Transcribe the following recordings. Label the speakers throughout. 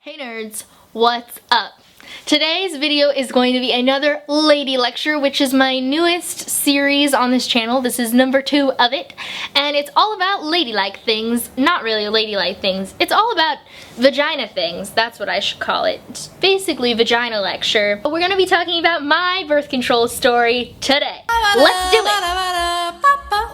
Speaker 1: Hey nerds, what's up? Today's video is going to be another lady lecture, which is my newest series on this channel. This is number 2 of it, and it's all about ladylike things. Not really ladylike things. It's all about vagina things. That's what I should call it. It's basically vagina lecture. But we're going to be talking about my birth control story today. Let's do it!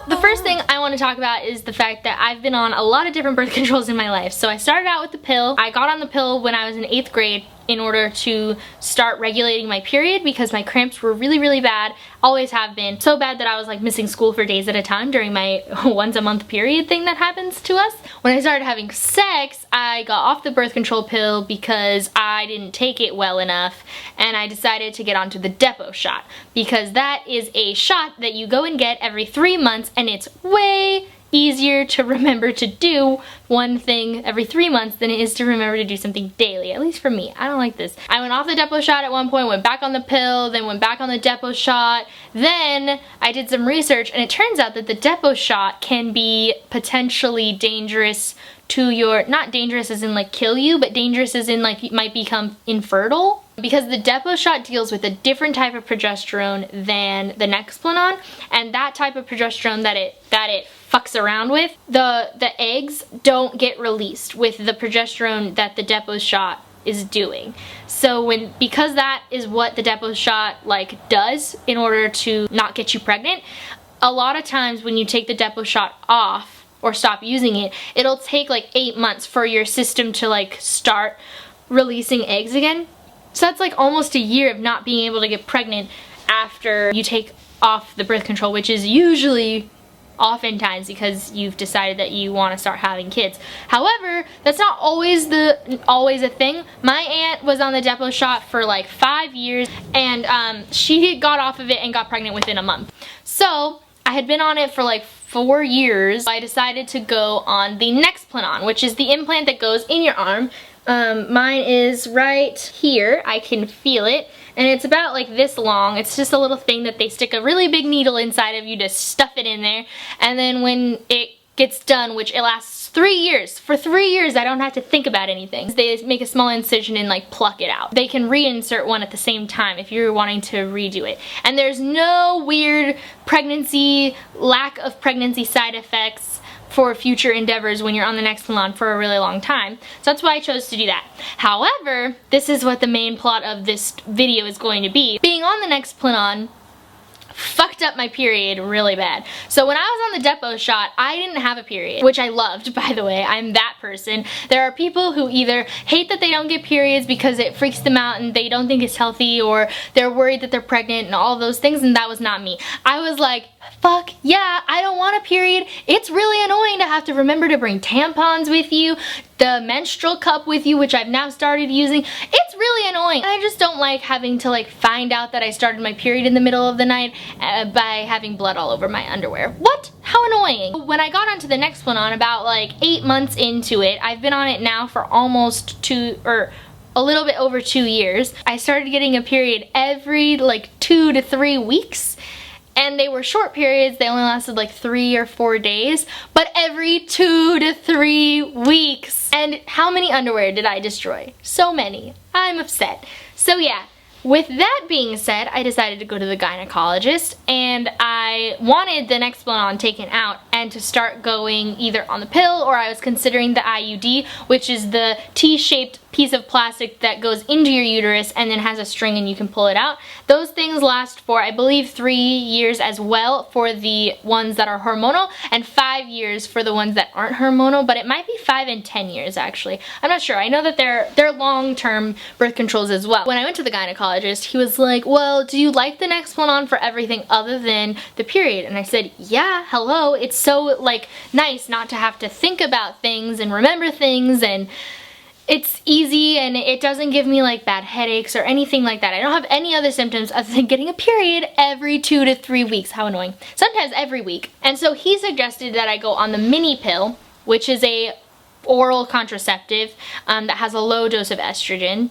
Speaker 1: The first thing I want to talk about is the fact that I've been on a lot of different birth controls in my life. So I started out with the pill. I got on the pill when I was in 8th grade in order to start regulating my period because my cramps were really bad, always have been. So bad that I was like missing school for days at a time during my once a month period thing that happens to us. When I started having sex, I got off the birth control pill because I didn't take it well enough, and I decided to get onto the Depo shot because that is a shot that you go and get every 3 months, and it's way easier to remember to do one thing every 3 months than it is to remember to do something daily, at least for me. I don't like this. I went off the Depo shot at one point, went back on the pill, then went back on the Depo shot. Then I did some research, and it turns out that the Depo shot can be potentially dangerous to your, not dangerous as in like kill you, but dangerous as in like you might become infertile. Because the Depo shot deals with a different type of progesterone than the Nexplanon, and that type of progesterone that it fucks around with, the eggs don't get released with the progesterone that the Depo shot is doing. So because that is what the Depo shot like does in order to not get you pregnant, a lot of times when you take the Depo shot off or stop using it, it'll take like 8 months for your system to like start releasing eggs again. So that's like almost a year of not being able to get pregnant after you take off the birth control, which is usually oftentimes because you've decided that you want to start having kids. However, that's not always a thing. My aunt was on the Depo shot for like 5 years, and she got off of it and got pregnant within a month. So I had been on it for like 4 years. I decided to go on the Nexplanon, which is the implant that goes in your arm. Mine is right here. I can feel it, and it's about like this long. It's just a little thing that they stick a really big needle inside of you to stuff it in there, and then when it gets done, which it lasts 3 years. For 3 years I don't have to think about anything. They make a small incision and like pluck it out. They can reinsert one at the same time if you're wanting to redo it. And there's no weird lack of pregnancy side effects for future endeavors when you're on the Nexplanon for a really long time. So that's why I chose to do that. However, this is what the main plot of this video is going to be. Being on the Nexplanon fucked up my period really bad. So when I was on the Depo shot, I didn't have a period, which I loved, by the way. I'm that person. There are people who either hate that they don't get periods because it freaks them out and they don't think it's healthy, or they're worried that they're pregnant and all those things, and that was not me. I was like, fuck yeah, I don't want a period. It's really annoying to have to remember to bring tampons with you, the menstrual cup with you, which I've now started using. It's really annoying. I just don't like having to like find out that I started my period in the middle of the night by having blood all over my underwear. What? How annoying. When I got onto the Nexplanon about like 8 months into it, I've been on it now for almost a little bit over 2 years. I started getting a period every like 2 to 3 weeks. And they were short periods, they only lasted like 3 or 4 days, but every 2 to 3 weeks. And how many underwear did I destroy? So many. I'm upset. So yeah, with that being said, I decided to go to the gynecologist, and I wanted the Nexplanon taken out and to start going either on the pill, or I was considering the IUD, which is the T-shaped piece of plastic that goes into your uterus and then has a string and you can pull it out. Those things last for, I believe, 3 years as well for the ones that are hormonal, and 5 years for the ones that aren't hormonal, but it might be 5 and 10 years actually. I'm not sure. I know that they're long-term birth controls as well. When I went to the gynecologist, he was like, well, do you like the Nexplanon for everything other than the period? And I said, yeah, hello. It's so like nice not to have to think about things and remember things, and it's easy, and it doesn't give me like bad headaches or anything like that. I don't have any other symptoms other than getting a period every 2 to 3 weeks. How annoying. Sometimes every week. And so he suggested that I go on the mini pill, which is a oral contraceptive that has a low dose of estrogen.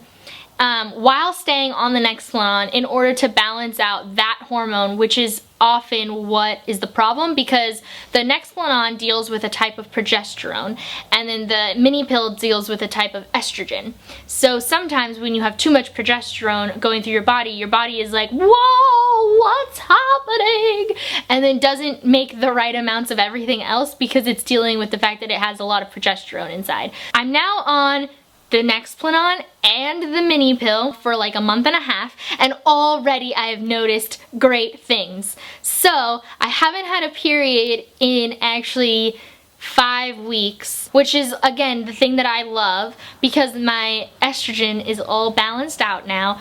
Speaker 1: while staying on the Nexplanon in order to balance out that hormone, which is often what is the problem, because the Nexplanon deals with a type of progesterone and then the mini pill deals with a type of estrogen. So sometimes when you have too much progesterone going through your body is like, whoa, what's happening? And then doesn't make the right amounts of everything else because it's dealing with the fact that it has a lot of progesterone inside. I'm now on the Nexplanon and the mini pill for like a month and a half, and already I have noticed great things. So I haven't had a period in actually 5 weeks, which is again the thing that I love because my estrogen is all balanced out now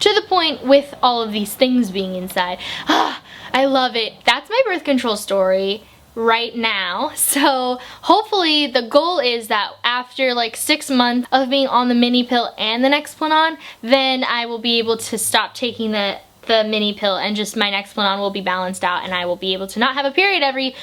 Speaker 1: to the point with all of these things being inside. I love it. That's my birth control story right now. So hopefully the goal is that after like 6 months of being on the mini pill and the Nexplanon, then I will be able to stop taking the mini pill and just my Nexplanon will be balanced out and I will be able to not have a period every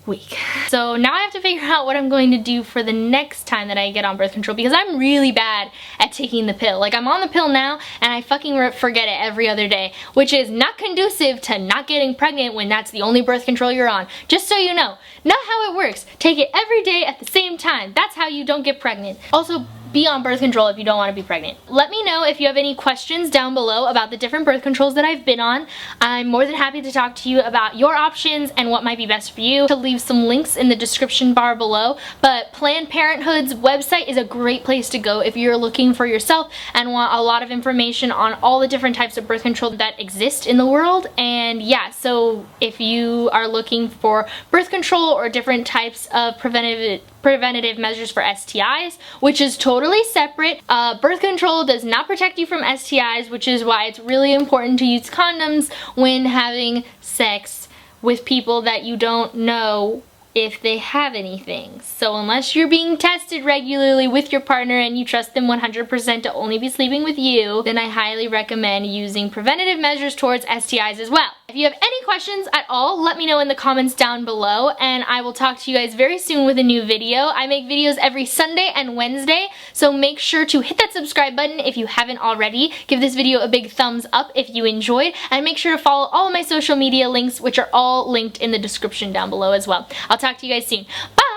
Speaker 1: week. So now I have to figure out what I'm going to do for the next time that I get on birth control because I'm really bad at taking the pill. Like I'm on the pill now and I fucking forget it every other day, which is not conducive to not getting pregnant when that's the only birth control you're on. Just so you know, not how it works. Take it every day at the same time. That's how you don't get pregnant. Also, be on birth control if you don't want to be pregnant. Let me know if you have any questions down below about the different birth controls that I've been on. I'm more than happy to talk to you about your options and what might be best for you. To leave some links in the description bar below, but Planned Parenthood's website is a great place to go if you're looking for yourself and want a lot of information on all the different types of birth control that exist in the world. And yeah, so if you are looking for birth control or different types of preventative measures for STIs, which is totally separate. Birth control does not protect you from STIs, which is why it's really important to use condoms when having sex with people that you don't know if they have anything. So unless you're being tested regularly with your partner and you trust them 100% to only be sleeping with you, then I highly recommend using preventative measures towards STIs as well. If you have any questions at all, let me know in the comments down below and I will talk to you guys very soon with a new video. I make videos every Sunday and Wednesday, so make sure to hit that subscribe button if you haven't already. Give this video a big thumbs up if you enjoyed, and make sure to follow all of my social media links, which are all linked in the description down below as well. I'll talk to you guys soon. Bye!